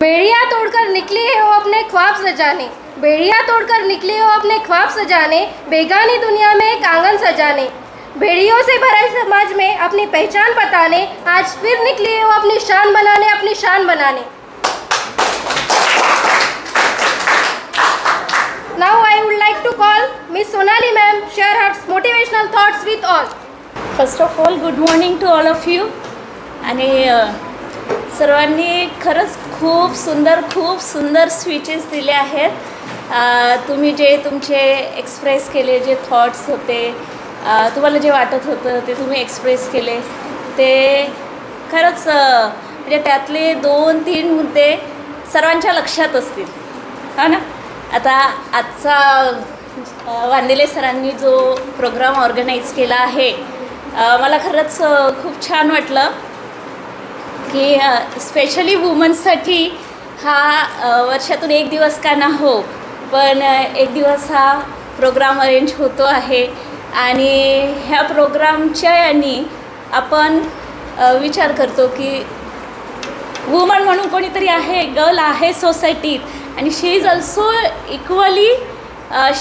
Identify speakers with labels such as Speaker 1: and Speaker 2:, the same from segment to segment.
Speaker 1: बेड़ियाँ तोड़कर निकली है वो अपने ख्वाब सजाने, बेड़ियाँ तोड़कर निकली हो अपने ख्वाब सजाने, बेगानी दुनिया में एक आंगन सजाने। बेड़ियों से भरे समाज में अपनी पहचान बताने, आज फिर निकली है वो अपनी शान बनाने, अपनी शान बनाने। Now I would like to call Miss Sonali ma'am share her motivational thoughts with all.
Speaker 2: First of all, good morning to all of you. आणि सर्वांनी खरंच खूप सुंदर स्पीचेस दिले आहेत। तुम्ही जे तुमचे एक्सप्रेस केले, जे थॉट्स होते, तुम्हाला जे वाटत होतं ते तुम्ही एक्सप्रेस केले, ते खरंच म्हणजे त्यातले 2-3 मुद्दे सर्वांच्या लक्षात असतील, हा ना। आता आजचा वांदेले सरांनी जो प्रोग्राम ऑर्गनाइज केला आहे, मला खरंच खूप छान वाटलं की स्पेशली वुमन्ससाठी हा वर्षातून एक दिवस का ना हो, पण एक दिवस हा प्रोग्राम अरेंज होतो आहे। आणि ह्या प्रोग्रामच्या यानी आपण विचार करतो की वुमन म्हणून कोणीतरी आहे, गर्ल आहे सोसायटीत, आणि she is also equally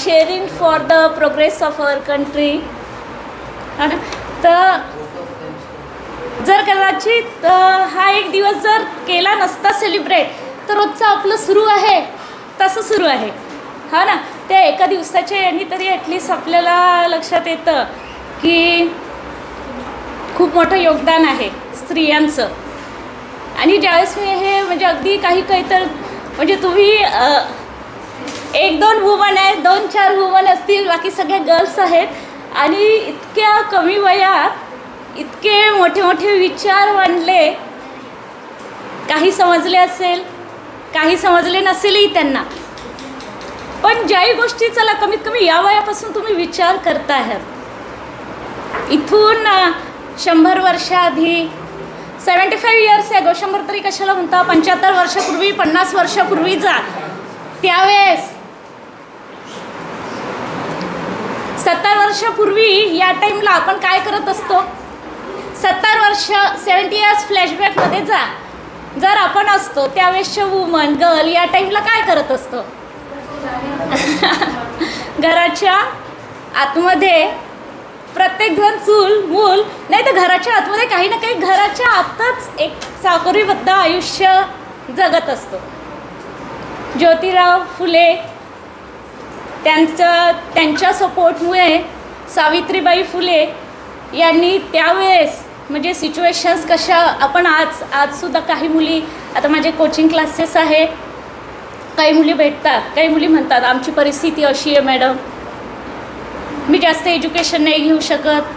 Speaker 2: sharing for the progress of our country, है ना। तर जर कदाचित हा एक दिवस जर केला नसता सेलिब्रेट, तर रोजचं आपलं सुरू आहे तसं सुरू आहे, हा ना। त्या एका दिवसाच्या यांनी तरी ॲटलिस्ट आपल्याला लक्षात येतं की खूप मोठं योगदान आहे स्त्रियांचं। आणि ज्यावेळेस मी हे म्हणजे अगदी काही तर म्हणजे तुम्ही 1-2 वुमन आहेत, 2-4 वुमन असतील, बाकी सगळे गर्ल्स आहेत, आणि इतक्या कमी वयात इतके मोठे मोठे विचार मांडले। काही समजले असेल, काही समजले नसेलही त्यांना, पण ज्याही गोष्टी चला कमीत कमी या वयापासून तुम्ही विचार करता आहात। इथून 100 वर्षाआधी 75 इयर्स ॲगो, 100 तरी कशाला म्हणता, 75 वर्षापूर्वी, 50 वर्षापूर्वी जा, त्यावेळेस 70 वर्षापूर्वी या टाईमला आपण काय करत असतो। 70 इयर्स फ्लॅशबॅकमध्ये जा, जर आपण असतो त्यावेळेसच्या वुमन गर्ल या टाईमला काय करत असतो घराच्या आतमध्ये प्रत्येकजण चूल मूल नाही तर घराच्या आतमध्ये काही ना काही घराच्या आतच एक चाकोरीबद्ध आयुष्य जगत असतो। ज्योतिराव फुले त्यांच्या सपोर्टमुळे सावित्रीबाई फुले यांनी त्यावेळेस म्हणजे सिच्युएशन्स कशा आपण आजसुद्धा काही मुली, आता माझे कोचिंग क्लासेस आहे, काही मुली भेटतात, काही मुली म्हणतात आमची परिस्थिती अशी आहे मॅडम, मी जास्त एज्युकेशन नाही घेऊ शकत,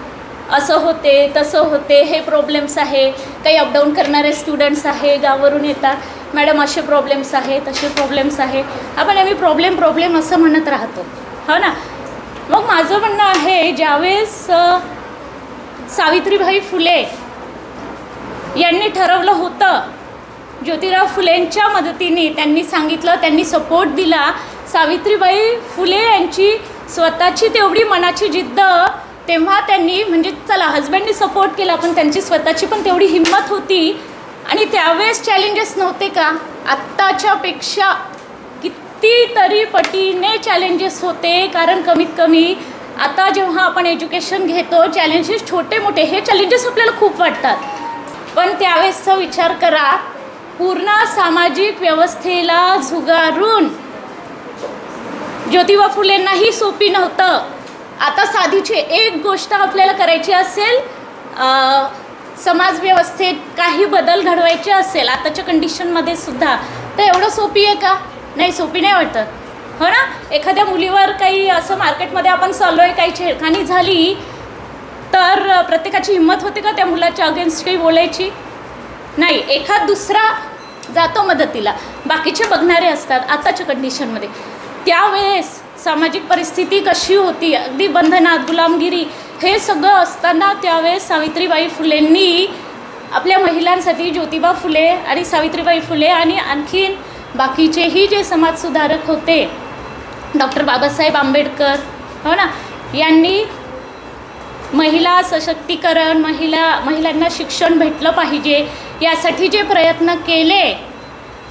Speaker 2: असं होते तसं होते, हे प्रॉब्लेम्स आहे। काही अपडाऊन करणारे स्टुडंट्स आहे, गावावरून येतात, मॅडम असे प्रॉब्लेम्स आहे, तसे प्रॉब्लेम्स आहे, आपण आम्ही प्रॉब्लेम असं म्हणत राहतो, हो ना। मग माझं म्हणणं आहे, ज्यावेळेस सावित्रीबाई फुले यांनी ठरवलं होतं, ज्योतिराव फुलेंच्या मदतीने त्यांनी सांगितलं, त्यांनी सपोर्ट दिला, सावित्रीबाई फुले यांची स्वतःची तेवढी मनाची जिद्द, तेव्हा त्यांनी म्हणजे चला हजबंडनी सपोर्ट केला, पण त्यांची स्वतःची पण तेवढी हिंमत होती। आणि त्यावेळेस चॅलेंजेस नव्हते का, आत्ताच्यापेक्षा कितीतरी पटीने चॅलेंजेस होते, कारण कमीत कमी आता जेव्हा आपण एज्युकेशन घेतो, चॅलेंजेस छोटे मोठे हे चॅलेंजेस आपल्याला खूप वाटतात, पण त्यावेळेसचा विचार करा, पूर्ण सामाजिक व्यवस्थेला झुगारून ज्योतिबा फुलेंनाही सोपी नव्हतं। आता साधीची एक गोष्ट आपल्याला करायची असेल, समाज व्यवस्थेत काही बदल घडवायचे असेल आताच्या कंडिशनमध्ये सुद्धा, तर एवढं सोपी आहे का? नाही, सोपी नाही वाटत, हो ना। एखाद्या मुलीवर काही असं मार्केटमध्ये आपण चाललो आहे, काही छेडखानी झाली तर प्रत्येकाची हिंमत होते का त्या मुलाच्या अगेन्स्ट काही बोलायची? नाही, एखाद दुसरा जातो मदतीला, बाकीचे बघणारे असतात आताच्या कंडिशनमध्ये। त्यावेळेस सामाजिक परिस्थिती कशी होती, अगदी बंधनात, गुलामगिरी हे सगळं असताना त्यावेळेस सावित्रीबाई फुलेंनी आपल्या महिलांसाठी, ज्योतिबा फुले आणि सावित्रीबाई फुले आणि आणखीन बाकीचेही जे समाजसुधारक होते, डॉक्टर बाबासाहेब आंबेडकर, हो ना, यांनी महिला सशक्तीकरण, महिलांना शिक्षण भेटलं पाहिजे यासाठी जे प्रयत्न केले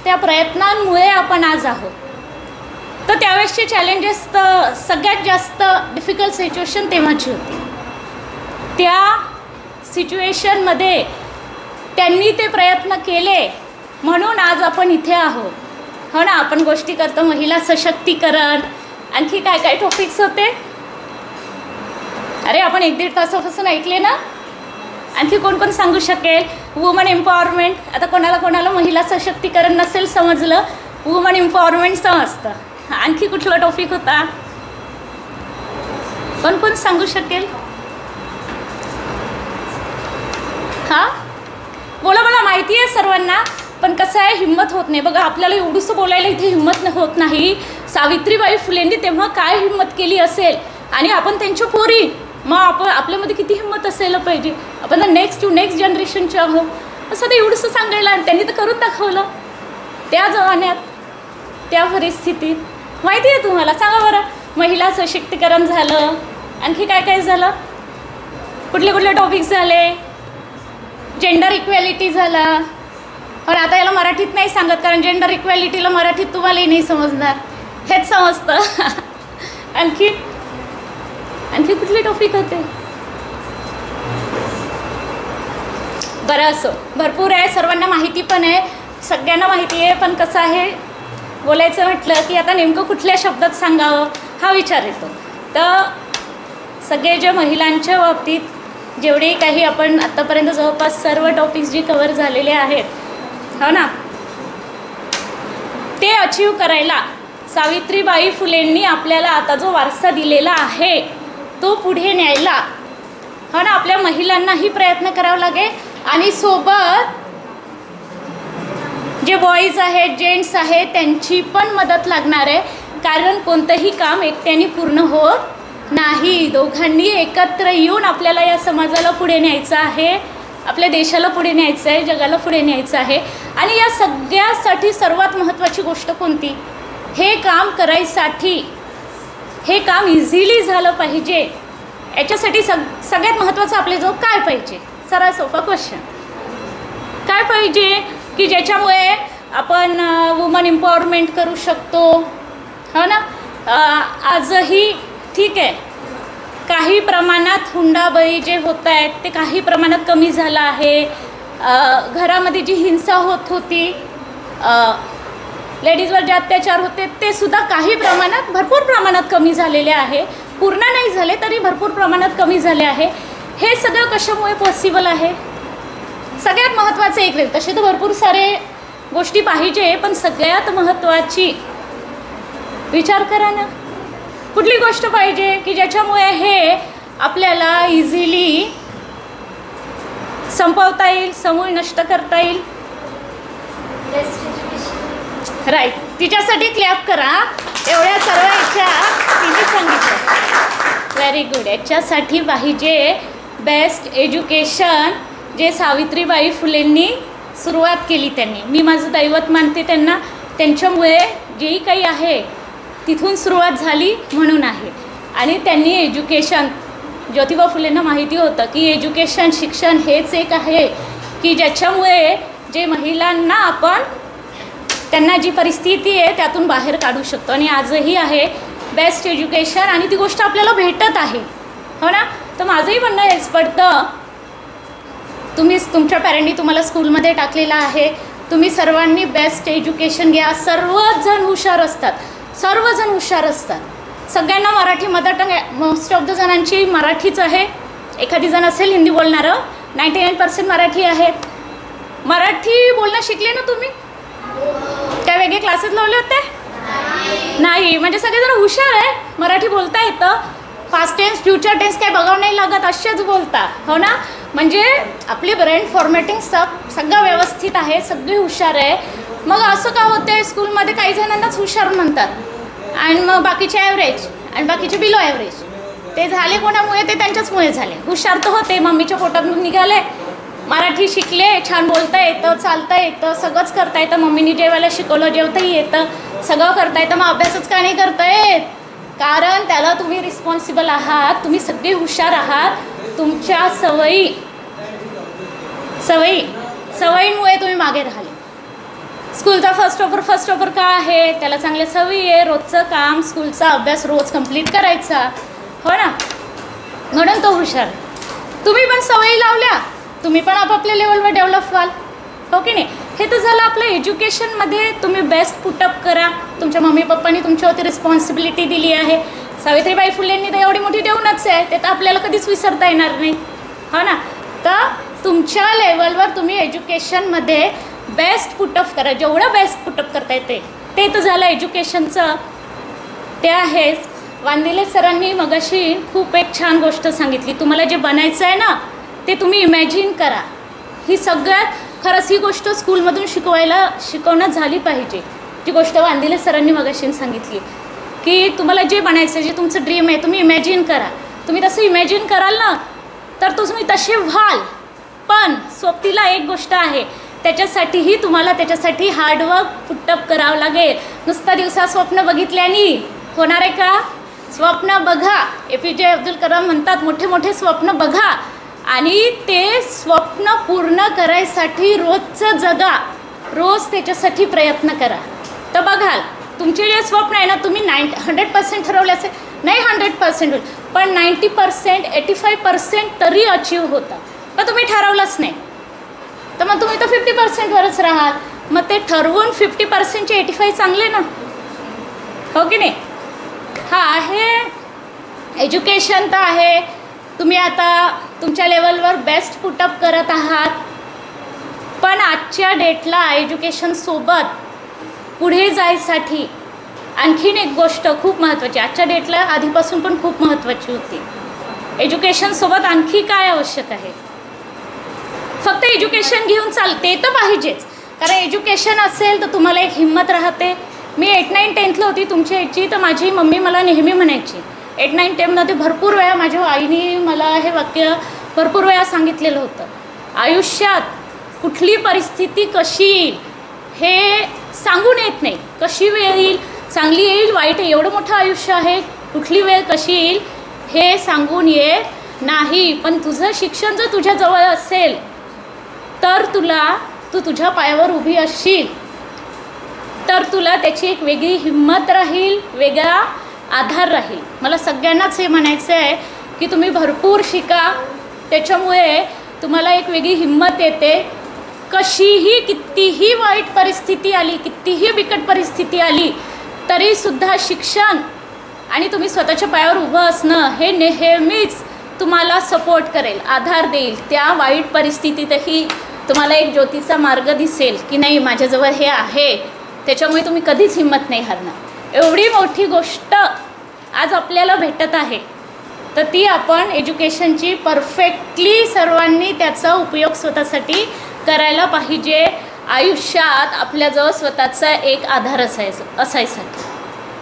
Speaker 2: त्या प्रयत्नांमुळे आपण आज आहोत. तर त्यावेळेसचे चॅलेंजेस तर सगळ्यात जास्त डिफिकल्ट सिच्युएशन तेव्हाची होती. त्या सिच्युएशनमध्ये त्यांनी ते प्रयत्न केले म्हणून आज आपण इथे आहोत. हो ना, आपण गोष्टी करतो महिला सशक्तीकरण, आणखी काय काय टॉपिक्स होते. अरे आपण 1-1.5 तासापासून ऐकले ना. आणखी कोण कोण सांगू शकेल. Woman empowerment. आता कोणाला महिला सशक्तीकरण नसेल समजलं, वुमन एम्पॉवरमेंट समजतं. आणखी कुठला टॉपिक होता, कोण सांगू शकेल. हां बोला. मला माहिती आहे सर्वांना, पण कसं आहे हिम्मत होत नाही. बघा आपल्याला एवढंसं बोलायला इथे हिम्मत होत नाही. सावित्रीबाई फुलेंनी तेव्हा काय हिम्मत केली असेल आणि आपण त्यांच्या पोरी, मग आपल्यामध्ये किती हिम्मत असायला पाहिजे. आपण तर नेक्स्ट जनरेशनचे आहोत असं तर एवढंसं सांगायला. आणि त्यांनी तर करून दाखवलं त्या जमान्यात, त्या परिस्थितीत. माहिती आहे तुम्हाला. सांगा बरं. महिला सशक्तीकरण झालं, आणखी काय काय झालं, कुठले टॉपिक्स झाले. जेंडर इक्वॅलिटी झाला. पण आता याला मराठीत नाही सांगत, कारण जेंडर इक्वॅलिटीला मराठीत तुम्हालाही नाही समजणार, हेच समजतं. आणखी कुठले टॉपिक होते. बरं असो, भरपूर आहे, सर्वांना माहिती पण आहे, सगळ्यांना माहिती आहे. पण कसं आहे बोलायचं म्हटलं की आता नेमकं कुठल्या शब्दात सांगावं हा विचार येतो. तर सगळे जे महिलांच्या बाबतीत जेवढे काही आपण आत्तापर्यंत जवळपास सर्व टॉपिक्स जे कवर झालेले आहेत, हो ना, ते अचीव करायला सावित्रीबाई फुलेंनी आपल्याला आता जो वारसा दिलेला आहे तो पुढे न्यायला, हो ना, आपल्या महिलांनाही प्रयत्न करावा लागेल. आणि सोबत जे बॉईज आहेत, जेंट्स आहेत, त्यांची पण मदत लागणार आहे. कारण कोणतंही काम एकट्याने पूर्ण होत नाही. दोघांनी एकत्र येऊन आपल्याला या समाजाला पुढे न्यायचं आहे, आपल्या देशाला पुढे न्यायचं आहे, जगाला पुढे न्यायचं आहे. आणि या सगळ्यासाठी सर्वात महत्त्वाची गोष्ट कोणती, हे काम करायसाठी, हे काम इझिली झालं पाहिजे. याच्यासाठी सगळ्यात महत्त्वाचं आपल्याजवळ काय पाहिजे. सरळ सोपा क्वेश्चन. काय पाहिजे की ज्याच्यामुळे आपण वुमन एम्पॉवरमेंट करू शकतो, हो ना. आजही ठीक आहे, काही प्रमाणात हुंडाबळी जे होत आहेत ते काही प्रमाणात कमी झालं आहे. घरामध्ये जी हिंसा होत होती, लेडीजवर जे अत्याचार होते ते सुद्धा काही प्रमाणात, भरपूर प्रमाणात कमी झालेले आहे. पूर्ण नाही झाले तरी भरपूर प्रमाणात कमी झाले आहे. हे सगळं कशामुळे पॉसिबल आहे. सगळ्यात महत्त्वाचं एक वेळ, तसे तर भरपूर सारे गोष्टी पाहिजे, पण सगळ्यात महत्त्वाची विचार करा ना, कुठली गोष्ट पाहिजे की ज्याच्यामुळे हे आपल्याला इझिली संपवता येईल, समूळ नष्ट करता येईल. राईट. तिच्यासाठी क्लॅप करा. एवढ्या सर्व याच्या तिने सांगितलं. Very good. याच्यासाठी पाहिजे बेस्ट एज्युकेशन, जे सावित्रीबाई फुलेंनी सुरुवात केली त्यांनी. मी माझं दैवत मानते त्यांना. त्यांच्यामुळे जेही काही आहे तिथून सुरुवात झाली म्हणून आहे. आणि त्यांनी एज्युकेशन, ज्योतिबा फुलेंना माहिती होतं की एज्युकेशन, शिक्षण हेच एक आहे की ज्याच्यामुळे जे महिलांना आपण, त्यांना जी परिस्थिती आहे त्यातून बाहेर काढू शकतो. आणि आजही आहे बेस्ट एज्युकेशन, आणि ती गोष्ट आपल्याला भेटत आहे, हो ना. तर माझंही म्हणणं हेच पडतं, तुमच्या पॅरेंटनी तुम्हाला स्कूलमध्ये टाकलेलं आहे, तुम्ही सर्वांनी बेस्ट एज्युकेशन घ्या. सर्वजण हुशार असतात, सर्वजण हुशार असतात. सगळ्यांना Marathi mother tongue, most of the जणांची मराठीच आहे. एखादी जण असेल हिंदी बोलणारं, 99% मराठी आहेत. मराठी बोलणं शिकले ना तुम्ही? काय वेगळे क्लासेस लावले होते? नाही. म्हणजे सगळेजण हुशार आहे, मराठी बोलता येतं. पास्ट टेन्स, फ्युचर टेन्स काय बघावं नाही लागत, असेच बोलता, हो ना. म्हणजे आपली ब्रेन फॉर्मॅटिंग सगळं व्यवस्थित आहे, सगळे हुशार आहे. मग असं का होते, स्कूलमध्ये काही जणांनाच हुशार म्हणतात आणि मग बाकीचे ॲव्हरेज आणि बाकीचे बिलो ॲव्हरेज. ते झाले कोणामुळे? ते त्यांच्याचमुळे झाले. हुशार तर होते, मम्मीच्या पोटातून निघाले, मराठी शिकले, छान बोलता येतं, चालता येतं, सगळंच करता येतं. मम्मीने जेवायला शिकवलं, जेवताही येतं, सगळं करता येतं. मग अभ्यासच का नाही करता येत? कारण त्याला तुम्ही रिस्पॉन्सिबल आहात, तुम्ही सगळे हुशार आहात. तुमच्या सवयींमुळे तुम्ही मागे राहिले. स्कूलचा फर्स्ट टॉपर का आहे, त्याला चांगल्या सवयी आहे, रोजचं काम स्कूलचा अभ्यास रोज कंप्लीट करायचा, हो ना, म्हणून तो हुशार आहे. तुम्ही पण सवयी लावल्या, तुम्ही पण आपापल्या लेवलवर डेव्हलप व्हाल, हो की नाही. हे तर झालं आपलं एज्युकेशनमध्ये. तुम्ही बेस्ट पुटअप करा. तुमच्या मम्मी पप्पांनी तुमच्यावरती रिस्पॉन्सिबिलिटी दिली आहे. सावित्रीबाई फुलेंनी तर एवढी मोठी देऊनच आहे, ते तर आपल्याला कधीच विसरता येणार नाही, हो ना. तर तुमच्या लेवलवर तुम्ही एज्युकेशनमध्ये बेस्ट पुटअप करा, जेवढं बेस्ट पुटअप करता येते ते तर झालं एज्युकेशनचं. ते आहेच. वांदिले सरांनी मगाशी खूप एक छान गोष्ट सांगितली. तुम्हाला जे बनायचं आहे ना ते तुम्ही इमॅजिन करा. ही सगळ्यात खरंच ही गोष्ट स्कूलमधून शिकवण्यात झाली पाहिजे. जी गोष्ट वांदिले सरांनी मगाशी सांगितली की तुम्हाला जे बनायचं आहे, जे तुमचं ड्रीम आहे, तुम्ही इमॅजिन करा. तुम्ही तसं इमॅजिन कराल ना तर तुम्ही तसे व्हाल. पण सोबतीला एक गोष्ट आहे, त्याच्यासाठीही तुम्हाला त्याच्यासाठी हार्डवर्क पुटअप करावं लागेल. नुसता दिवसा स्वप्न बघितल्याने होणार आहे का? स्वप्न बघा. APJ अब्दुल कलाम म्हणतात मोठे मोठे स्वप्न बघा आणि ते स्वप्न पूर्ण करायसाठी रोजचं जगा, रोज त्याच्यासाठी प्रयत्न करा. तर बघाल तुमचे जे स्वप्न आहे ना, तुम्ही 100% ठरवले असेल, नाही 100% होईल, पण 90%, 85% तरी अचीव होता. पण तुम्ही ठरवलंच नाही तर मग तुम्ही तर 50%वरच राहाल. मग ते ठरवून 50%चे 85 चांगले ना, हो की नाही. हा आहे एज्युकेशन तर आहे. तुम्ही आता तुमच्या लेवलवर बेस्ट पुटअप करत आहात. पण आजच्या डेटला एज्युकेशनसोबत पुढे जायसाठी आणखीन एक गोष्ट खूप महत्त्वाची, आजच्या डेटला आधीपासून पण खूप महत्त्वाची होती. एज्युकेशनसोबत आणखी काय आवश्यक आहे? फक्त एज्युकेशन घेऊन चालते तर पाहिजेच, कारण एज्युकेशन असेल तर तुम्हाला एक हिंमत राहते. मी 8, 9, 10ला होती तुमच्या याची, तर माझी मम्मी मला नेहमी म्हणायची, 8, 9, 10मध्ये भरपूर वेळा माझ्या आईने मला हे वाक्य भरपूर वेळा सांगितलेलं होतं, आयुष्यात कुठली परिस्थिती कशी येईल हे सांगून येत नाही. कशी वेळ येईल, चांगली येईल, वाईट आहे, एवढं मोठं आयुष्य आहे, कुठली वेळ कशी येईल हे सांगून येत नाही. पण तुझं शिक्षण जर तुझ्याजवळ असेल तर तू तुझ्या पायावर उभी असशील, तर तुला त्याची एक वेगळी हिंमत राहील, वेगळा आधार राहील. मला सगळ्यांनाच हे म्हणायचं आहे की तुम्ही भरपूर शिका, त्याच्यामुळे तुम्हाला एक वेगळी हिंमत येते. कशीही कितीही वाईट परिस्थिती आली, कितीही बिकट परिस्थिती आली तरीसुद्धा शिक्षण आणि तुम्ही स्वतःच्या पायावर उभं असणं हे नेहमीच तुम्हाला सपोर्ट करेल, आधार देईल. त्या वाईट परिस्थितीतही तुम्हाला एक ज्योतीचा मार्ग दिसेल की नाही माझ्याजवळ हे आहे, त्याच्यामुळे तुम्ही कधीच हिंमत नाही हारणार. एवढी मोठी गोष्ट आज आपल्याला भेटत आहे, तर ती आपण एज्युकेशनची परफेक्टली सर्वांनी त्याचा उपयोग स्वतःसाठी करायला पाहिजे. आयुष्यात आपल्याजवळ स्वतःचा एक आधार असायसाठी.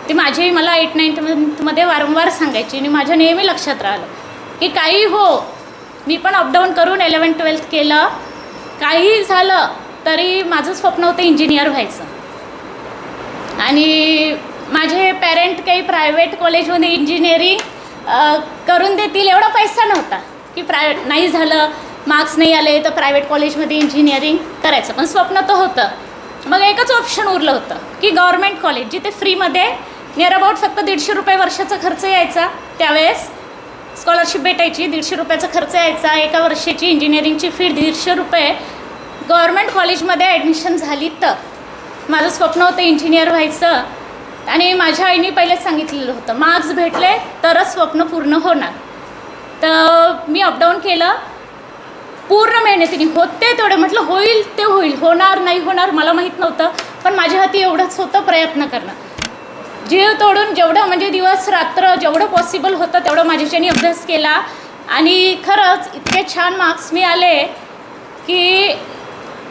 Speaker 2: ती मला 8, 9मध्ये वारंवार सांगायची आणि माझ्या नेहमी लक्षात राहिलं की काही हो, मी पण अपडाऊन करून 11, 12 केलं, काही झालं तरी माझं स्वप्न होतं इंजिनियर व्हायचं. आणि माझे पॅरेंट काही प्रायव्हेट कॉलेजमध्ये इंजिनिअरिंग करून देतील एवढा पैसा नव्हता की नाही झालं, मार्क्स नाही आले तर प्रायव्हेट कॉलेजमध्ये इंजिनिअरिंग करायचं. पण स्वप्न तर होतं. मग एकच ऑप्शन उरलं होतं की गव्हर्मेंट कॉलेज, जिथे फ्रीमध्ये नियर अबाउट फक्त 150 रुपये वर्षाचा खर्च यायचा. त्यावेळेस स्कॉलरशिप भेटायची, 150 रुपयाचा खर्च यायचा. एका वर्षाची इंजिनिअरिंगची फी 150 रुपये. गव्हर्मेंट कॉलेजमध्ये ॲडमिशन झाली तर माझं स्वप्न होतं इंजिनियर व्हायचं. आणि माझ्या आईने पहिलेच सांगितलेलं होतं मार्क्स भेटले तरच स्वप्न पूर्ण होणार. तर मी अपडाऊन केलं पूर्ण मेहनतीने, होते तेवढे, म्हटलं होईल ते होईल, होणार नाही होणार मला माहीत नव्हतं, पण माझ्या हाती एवढंच होतं प्रयत्न करणं. जीव तोडून जेवढं म्हणजे दिवस रात्र जेवढं पॉसिबल होतं तेवढं माझ्याच्यानी अभ्यास केला. आणि खरंच इतके छान मार्क्स मी आले की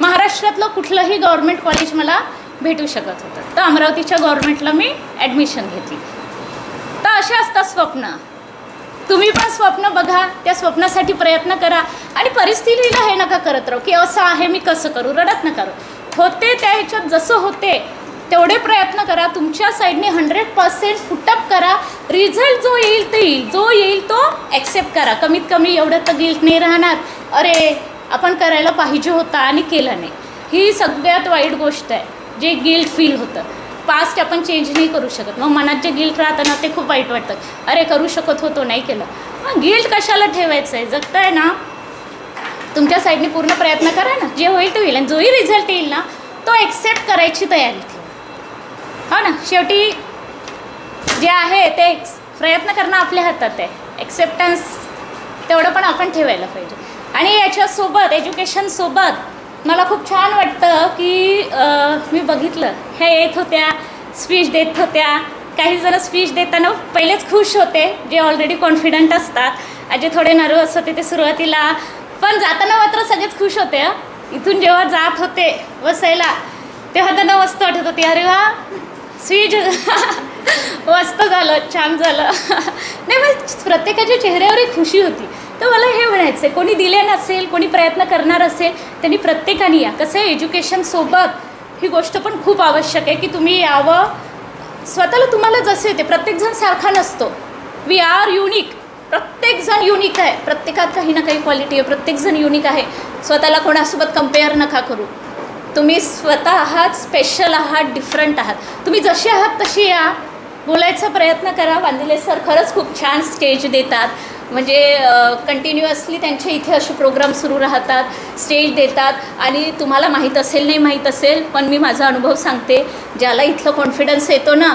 Speaker 2: महाराष्ट्रातलं कुठलंही गव्हर्मेंट कॉलेज मला भेटू शकत होतं. तर अमरावतीच्या गव्हर्मेंटला मी ॲडमिशन घेतली. तर असे असतात स्वप्न. तुम्ही पण स्वप्न बघा, त्या स्वप्नासाठी प्रयत्न करा आणि परिस्थितीला हे नका करत राहू की असं आहे मी कसं करू, रडत नका करू. होते त्या ह्याच्यात जसं होते तेवढे प्रयत्न करा, तुमच्या साईडने 100% पुटअप करा. रिझल्ट जो येईल ते येईल, जो येईल तो ॲक्सेप्ट करा. कमीत कमी एवढं तर गिल्ट नाही राहणार, अरे आपण करायला पाहिजे होता आणि केलं नाही. ही सगळ्यात वाईट गोष्ट आहे. जे गिल्ट फील होतं. पास्ट आपण चेंज नाही करू शकत. मग मनात जे गिल्ट राहतं ना ते खूप वाईट वाटतं. अरे करू शकत होतो, नाही केलं. मग गिल्ट कशाला ठेवायचं आहे? जगताय ना, तुमच्या साईडने पूर्ण प्रयत्न करा ना. जे होईल ते होईल. आणि जोही रिझल्ट येईल ना तो ॲक्सेप्ट करायची तयारी ठेवा. हो ना, शेवटी जे आहे ते प्रयत्न करणं आपल्या हातात आहे. ॲक्सेप्टन्स तेवढं पण आपण ठेवायला पाहिजे. आणि याच्यासोबत एज्युकेशनसोबत मला खूप छान वाटतं की मी बघितलं ह्या येत होत्या, स्पीच देत होत्या. काही जण स्पीच देताना पहिलेच खुश होते, जे ऑलरेडी कॉन्फिडंट असतात. जे थोडे नर्वस होते ते सुरुवातीला, पण जाताना मात्र सगळेच खुश होते. इथून जेव्हा जात होते बसायला तेव्हा त्यांना मस्त वाटत होती, अरे वा स्पीच मस्त झालं, छान झालं. नाही, मग प्रत्येकाच्या चेहऱ्यावर एक खुशी होती. तर मला हे म्हणायचं आहे, कोणी दिले नसेल, कोणी प्रयत्न करणार असेल, त्यांनी प्रत्येकाने या. कसं आहे, एज्युकेशनसोबत ही गोष्ट पण खूप आवश्यक आहे की तुम्ही यावं. स्वतःला तुम्हाला जसे येते, प्रत्येकजण सारखा नसतो. We are unique. प्रत्येकजण युनिक आहे. प्रत्येकात काही ना काही क्वालिटी आहे. प्रत्येकजण युनिक आहे. स्वतःला कोणासोबत कम्पेअर नका करू. तुम्ही स्वतः आहात, स्पेशल आहात, डिफरंट आहात. तुम्ही जशी आहात तशी या. बोलायचा प्रयत्न करा. वांदिले सर खरंच खूप छान स्टेज देतात. म्हणजे कंटिन्युअसली त्यांच्या इथे असे प्रोग्राम सुरू राहतात, स्टेज देतात. आणि तुम्हाला माहीत असेल नाही माहीत असेल, पण मी माझा अनुभव सांगते. ज्याला इथलं कॉन्फिडन्स येतो ना,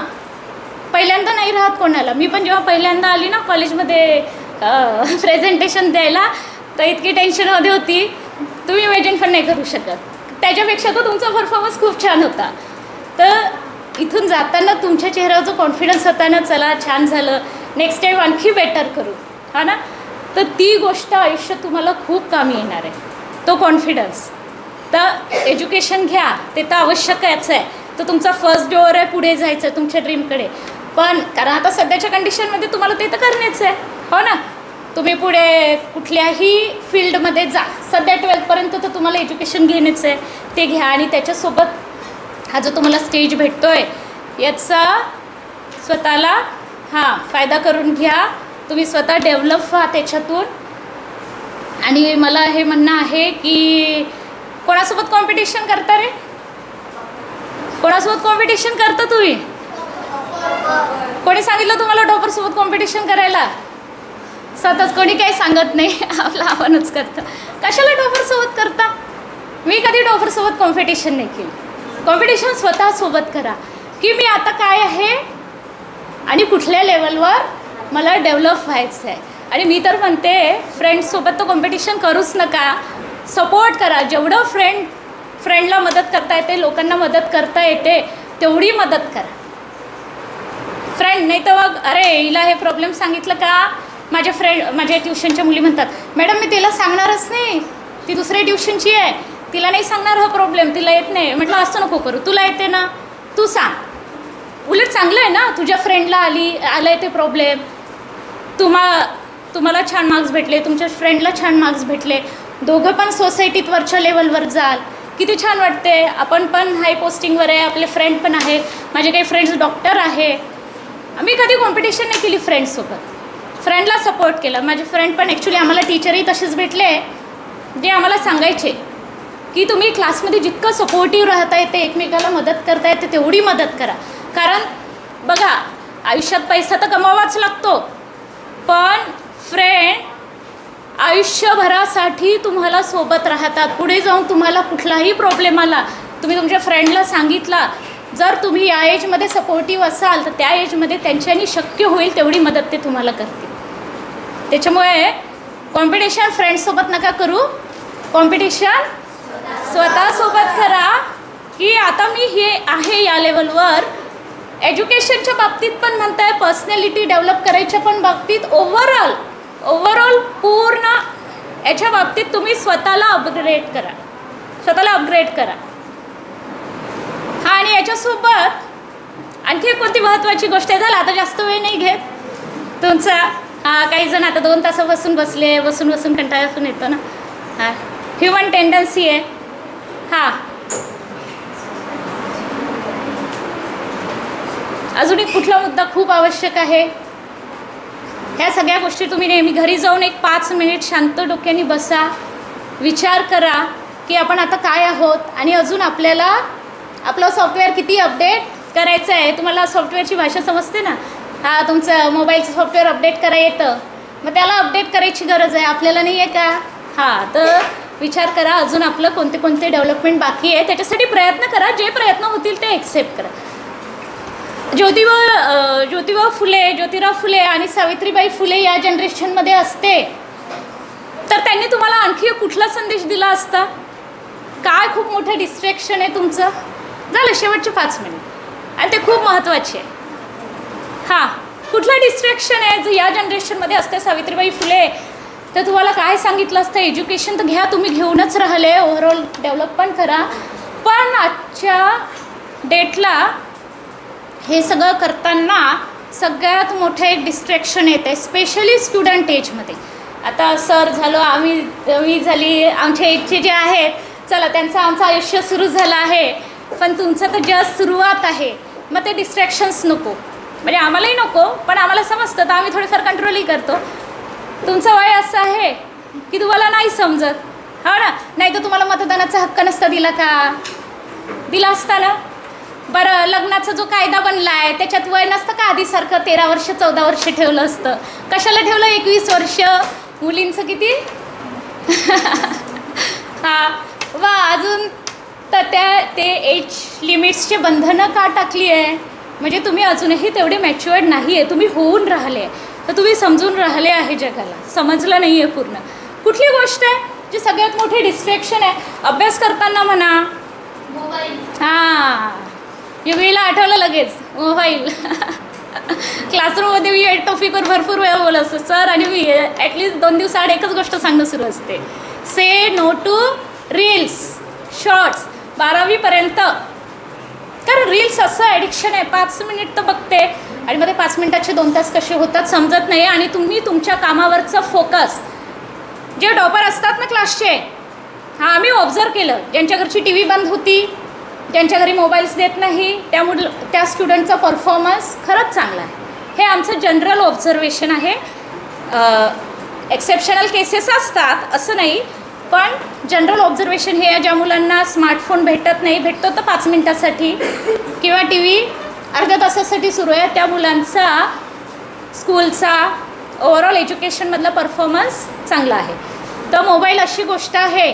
Speaker 2: पहिल्यांदा नाही राहत कोणाला. मी पण जेव्हा पहिल्यांदा आली ना कॉलेजमध्ये प्रेझेंटेशन द्यायला, तर इतकी टेन्शनमध्ये होती, तुम्ही इमॅजिन पण नाही करू शकत. त्याच्यापेक्षा तर तुमचा परफॉर्मन्स खूप छान होता. तर इथून जाताना तुमच्या चेहऱ्यावर जो कॉन्फिडन्स होता ना, चला छान झालं, नेक्स्ट टाईम आणखी बेटर करू, हा ना. तर ती गोष्ट आयुष्यात तुम्हाला खूप कामी येणार आहे, तो कॉन्फिडन्स. तर एज्युकेशन घ्या, ते तर आवश्यकच आहे. तर तुमचा फर्स्ट डोअर आहे पुढे जायचं आहे तुमच्या ड्रीमकडे. पण कारण आता सध्याच्या कंडिशनमध्ये तुम्हाला ते तर करणेच आहे, हो ना. तुम्ही पुढे कुठल्याही फील्डमध्ये जा, सध्या 12th तर तुम्हाला एज्युकेशन घेणेच आहे, ते घ्या. आणि त्याच्यासोबत हा जो तुम्हाला स्टेज भेटतो आहे याचा स्वतःला फायदा करून घ्या. तुम्ही स्वतः डेव्हलप व्हा त्याच्यातून. आणि मला हे म्हणणं आहे की कोणासोबत कॉम्पिटिशन करता रे? कोणासोबत कॉम्पिटिशन करता तुम्ही? कोणी सांगितलं तुम्हाला टॉपरसोबत कॉम्पिटिशन करायला? स्वतःच कोणी काही सांगत नाही, आपलं आपणच करतं. कशाला टॉपरसोबत करता? मी कधी टॉपरसोबत कॉम्पिटिशन नाही केली. कॉम्पिटिशन स्वतःसोबत करा की मी आता काय आहे आणि कुठल्या लेवलवर मला डेव्हलप व्हायचं आहे. आणि मी तर म्हणते फ्रेंड्ससोबत तर कॉम्पिटिशन करूच नका, सपोर्ट करा. जेवढं फ्रेंडला मदत करता येते, लोकांना मदत करता येते, तेवढी मदत करा. फ्रेंड नाही तर मग अरे हिला हे प्रॉब्लेम सांगितलं का, माझ्या ट्युशनच्या मुली म्हणतात, मॅडम मी तिला सांगणारच नाही, ती दुसऱ्या ट्युशनची आहे, तिला नाही सांगणार हा प्रॉब्लेम, तिला येत नाही. म्हटलं असं नको करू, तुला येते ना तू सांग. उलट चांगलं आहे ना, तुझ्या फ्रेंडला आलं आहे ते प्रॉब्लेम, तुम्हाला छान मार्क्स भेटले, तुमच्या फ्रेंडला छान मार्क्स भेटले, दोघं पण सोसायटीत वरच्या लेवलवर जाल, किती छान वाटते. आपण पण हाय पोस्टिंगवर आहे, आपले फ्रेंड पण आहे. माझे काही फ्रेंड्स डॉक्टर आहे. आम्ही कधी कॉम्पिटिशन नाही केली फ्रेंड्ससोबत, फ्रेंडला सपोर्ट केला. माझे फ्रेंड पण ॲक्च्युली आम्हाला टीचरही तसेच भेटले, जे आम्हाला सांगायचे की तुम्ही क्लासमध्ये जितकं सपोर्टिव्ह राहता येते, एकमेकाला मदत करता येते, तेवढी मदत करा. कारण बघा, आयुष्यात पैसा तर कमावाच लागतो, पण फ्रेंड आयुष्यभरासाठी तुम्हाला सोबत राहतात. पुढे जाऊन तुम्हाला कुठलाही प्रॉब्लेम आला, तुम्ही तुमच्या फ्रेंडला सांगितला, जर तुम्ही या एजमध्ये सपोर्टिव्ह असाल तर त्या एजमध्ये त्यांच्यानी शक्य होईल तेवढी मदत ते तुम्हाला करतील. त्याच्यामुळे कॉम्पिटिशन फ्रेंड्ससोबत नका करू, कॉम्पिटिशन स्वतःसोबत करा. की आता मी हे आहे या लेवलवर, एज्युकेशनच्या बाबतीत पण म्हणताय, पर्सनॅलिटी डेव्हलप करायच्या पण बाबतीत, ओव्हरऑल पूर्ण याच्या बाबतीत तुम्ही स्वतःला अपग्रेड करा. आणि याच्यासोबत आणखी कोणती महत्त्वाची गोष्ट आहे, झालं आता जास्त वेळ नाही घेत तुमचा. काही जण आता 2 तासापासून बसून कंटाळा पण येतो ना, ह्युमन टेंडन्सी आहे. अजून एक कुठला मुद्दा खूप आवश्यक आहे. ह्या सगळ्या गोष्टी तुम्ही नेहमी घरी जाऊन एक 5 मिनिट शांत डोक्याने बसा, विचार करा की आपण आता काय आहोत आणि अजून आपल्याला आपलं सॉफ्टवेअर किती अपडेट करायचं आहे. तुम्हाला सॉफ्टवेअरची भाषा समजते ना. हा, तुमचं मोबाईलचं सॉफ्टवेअर अपडेट करा येतं, मग त्याला अपडेट करायची गरज आहे, आपल्याला नाही आहे का. हां, तर विचार करा अजून आपलं कोणते कोणते डेव्हलपमेंट बाकी आहे, त्याच्यासाठी प्रयत्न करा. जे प्रयत्न होतील ते एक्सेप्ट करा. ज्योतिराव फुले आणि सावित्रीबाई फुले या जनरेशनमध्ये असते तर त्यांनी तुम्हाला आणखी कुठला संदेश दिला असता. काय खूप मोठं डिस्ट्रॅक्शन आहे तुमचं. झालं शेवटचे 5 मिनिट आणि ते खूप महत्त्वाचे आहे. हां, कुठलं डिस्ट्रॅक्शन आहे. जर या जनरेशनमध्ये असते सावित्रीबाई फुले तर तुम्हाला काय सांगितलं असतं. एज्युकेशन तर घ्या, तुम्ही घेऊनच राहिले, ओव्हरऑल डेव्हलप पण करा. पण आजच्या डेटला हे सगळं करताना सगळ्यात मोठं एक डिस्ट्रॅक्शन येतं, स्पेशली स्टुडंट एजमध्ये. आता सर झालो आम्ही, मी झाली, आमच्या एजचे जे आहेत, चला आमचं आयुष्य सुरू झालं आहे, पण तुमचं तर जस्ट सुरुवात आहे. मग ते डिस्ट्रॅक्शन्स नको, म्हणजे आम्हालाही नको, पण आम्हाला समजतं तर आम्ही थोडीफार कंट्रोलही करतो. तुमचं वय असं आहे की तुम्हाला नाही समजत, हो ना. नाही तर तुम्हाला मतदानाचा हक्क नसता दिला का. दिला असता ना. बरं, लग्नाचा जो कायदा बनला आहे त्याच्यात वय नसतं का आधीसारखं 13 वर्ष 14 वर्ष ठेवलं असतं. कशाला ठेवलं 21 वर्ष. मुलींचं किती हां, वा अजून तर ते एज लिमिट्सचे बंधनं का टाकली आहे. म्हणजे तुम्ही अजूनही तेवढे मॅच्युअर्ड नाही आहे, तुम्ही होऊन राहिले, तर तुम्ही समजून राहिले आहे जगाला, समजलं नाही आहे पूर्ण. कुठली गोष्ट आहे जी सगळ्यात मोठी डिस्ट्रॅक्शन आहे. अभ्यास करताना म्हणा, मोबाईल. हां, युवीला आठवलं लगेच मोबाईल. क्लासरूममध्ये मी टॉपिकवर भरपूर वेळा बोलत असतो सर, आणि मी ॲटलिस्ट 2 दिवसाआड एकच गोष्ट सांगणं सुरू असते, से नो टू रील्स शॉर्ट्स. 12वीपर्यंत. कारण रील्स असं ॲडिक्शन आहे, 5 मिनिट तर बघते आणि मध्ये 5 मिनिटाचे 2 तास कसे होतात समजत नाही. आणि तुम्ही तुमच्या कामावरचं फोकस, जे टॉपर असतात ना क्लासचे, हां आम्ही ऑब्झर्व केलं, ज्यांच्या घरची टी व्ही बंद होती, ज्यांच्या घरी मोबाईल्स देत नाही, त्यामुळे त्या स्टुडंटचा परफॉर्मन्स खरंच चांगला आहे. हे आमचं जनरल ऑब्झर्वेशन आहे. एक्सेप्शनल केसेस असतात असं नाही, पण जनरल ऑब्झर्वेशन हे ज्या मुलांना स्मार्टफोन भेटत नाही, भेटतो तर 5 मिनिटासाठी किंवा टी व्ही अर्ध्या तासासाठी सुरू आहे, त्या मुलांचा स्कूलचा ओव्हरऑल एज्युकेशनमधला परफॉर्मन्स चांगला आहे. तर मोबाईल अशी गोष्ट आहे,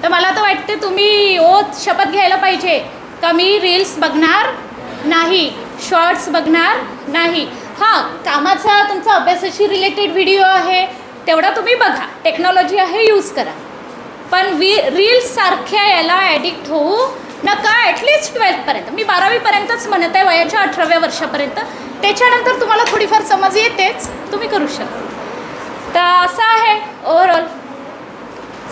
Speaker 2: तर मला तर वाटते तुम्ही शपथ घ्यायला पाहिजे का मी रील्स बघणार नाही, शॉर्ट्स बघणार नाही. हां, कामाचा तुमचा अभ्यासाशी रिलेटेड व्हिडिओ आहे तेवढा तुम्ही बघा, टेक्नॉलॉजी आहे यूज करा, पण रील्ससारख्या याला ॲडिक्ट होऊ नका. ॲटलिस्ट 12वीपर्यंत. मी 12वीपर्यंतच म्हणत आहे, वयाच्या 18व्या वर्षापर्यंत. त्याच्यानंतर तुम्हाला थोडीफार समज येतेच, तुम्ही करू शकता. तर असं आहे ओव्हरऑल.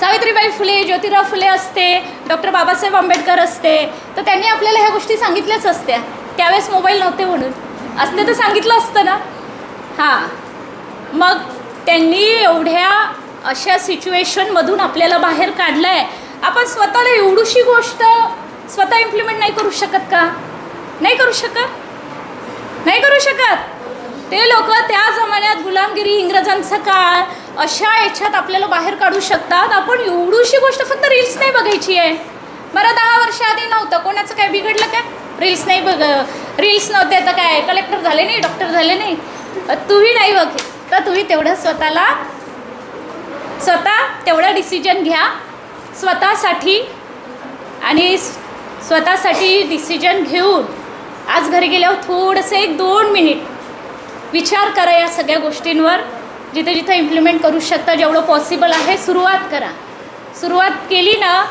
Speaker 2: सावित्रीबाई फुले, ज्योतिराव फुले असते, डॉक्टर बाबासाहेब आंबेडकर असते, तर त्यांनी आपल्याला ह्या गोष्टी सांगितल्याच असत्या. त्यावेळेस मोबाईल नव्हते म्हणून, असते तर सांगितलं असतं ना. हां, मग त्यांनी एवढ्या अशा सिच्युएशनमधून आपल्याला बाहेर काढलं आहे. आपण स्वतःला एवढीशी गोष्ट स्वतः इम्प्लिमेंट नाही करू शकत का. नाही करू शकत. ते लोक त्या जमान्यात गुलामगिरी, इंग्रजांचा काळ, अशा याच्यात आपल्याला बाहेर काढू शकतात. आपण एवढीशी गोष्ट फक्त रील्स नाही बघायची आहे. बरं 10 वर्ष आधी नव्हतं, कोणाचं काय बिघडलं काय. रील्स रील्स नव्हते तर काय कलेक्टर झाले नाही, डॉक्टर झाले नाही. तुम्ही नाही बघ, तर तुम्ही तेवढं स्वतः तेवढं डिसिजन घ्या स्वतःसाठी, आणि स्वतःसाठी डिसिजन घेऊन आज घरी गेल्यावर थोडंसं 1-2 मिनिट विचार करा या सगळ्या गोष्टींवर. जिथे जिथे इम्प्लिमेंट करू शकता, जेवढं पॉसिबल आहे सुरुवात करा. सुरुवात केली ना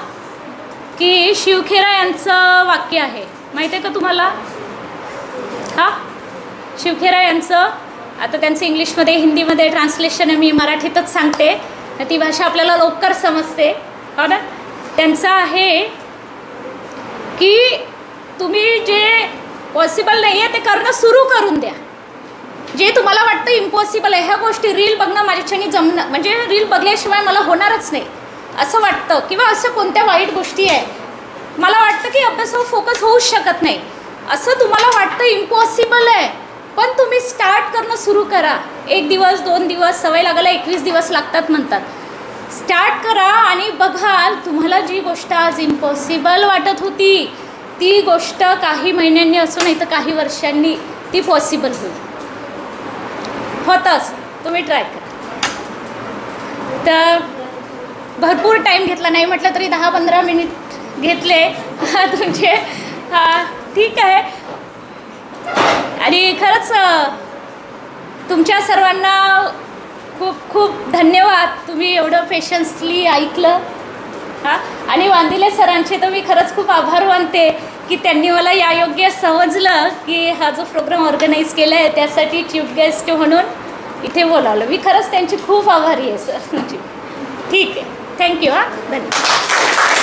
Speaker 2: की शिवखेरा यांचं वाक्य आहे, माहीत आहे का तुम्हाला. हां, शिवखेरा यांचं, आता त्यांचं इंग्लिशमध्ये हिंदीमध्ये ट्रान्सलेशन आहे, मी मराठीतच सांगते, ती भाषा आपल्याला लवकर समजते, हो ना. त्यांचं आहे की तुम्ही जे पॉसिबल नाही आहे ते करणं सुरू करून द्या. जे तुम्हाला वाटतं इम्पॉसिबल आहे, ह्या गोष्टी रील बघणं माझ्याच्याने जमणं, म्हणजे रील बघल्याशिवाय मला होणारच नाही असं वाटतं, किंवा असं कोणत्या वाईट गोष्टी आहे मला वाटतं की अभ्यासावर फोकस होऊच शकत नाही, असं तुम्हाला वाटतं इम्पॉसिबल आहे, पण तुम्ही स्टार्ट करणं सुरू करा. 1 दिवस 2 दिवस, सवय लागायला 21 दिवस लागतात म्हणतात. स्टार्ट करा आणि बघाल तुम्हाला जी गोष्ट आज इम्पॉसिबल वाटत होती ती गोष्ट काही महिन्यांनी असो नाही तर काही वर्षांनी ती पॉसिबल होईल. होतंच, तुम्ही ट्राय करा. तर भरपूर टाईम घेतला, नाही म्हटलं तरी 10-15 मिनिट घेतले तुमचे. ठीक आहे. आणि खरंच तुमच्या सर्वांना खूप खूप धन्यवाद. तुम्ही एवढं पेशन्सली ऐकलं. आणि वांदिले सरांचे तर मी खरंच खूप आभार मानते की त्यांनी मला यायोग्य समजलं की हा जो प्रोग्राम ऑर्गनाईज केला आहे त्यासाठी चीफ गेस्ट म्हणून इथे बोलावलं. मी खरंच त्यांची खूप आभारी आहे सर. ठीक आहे. थँक्यू. धन्यवाद.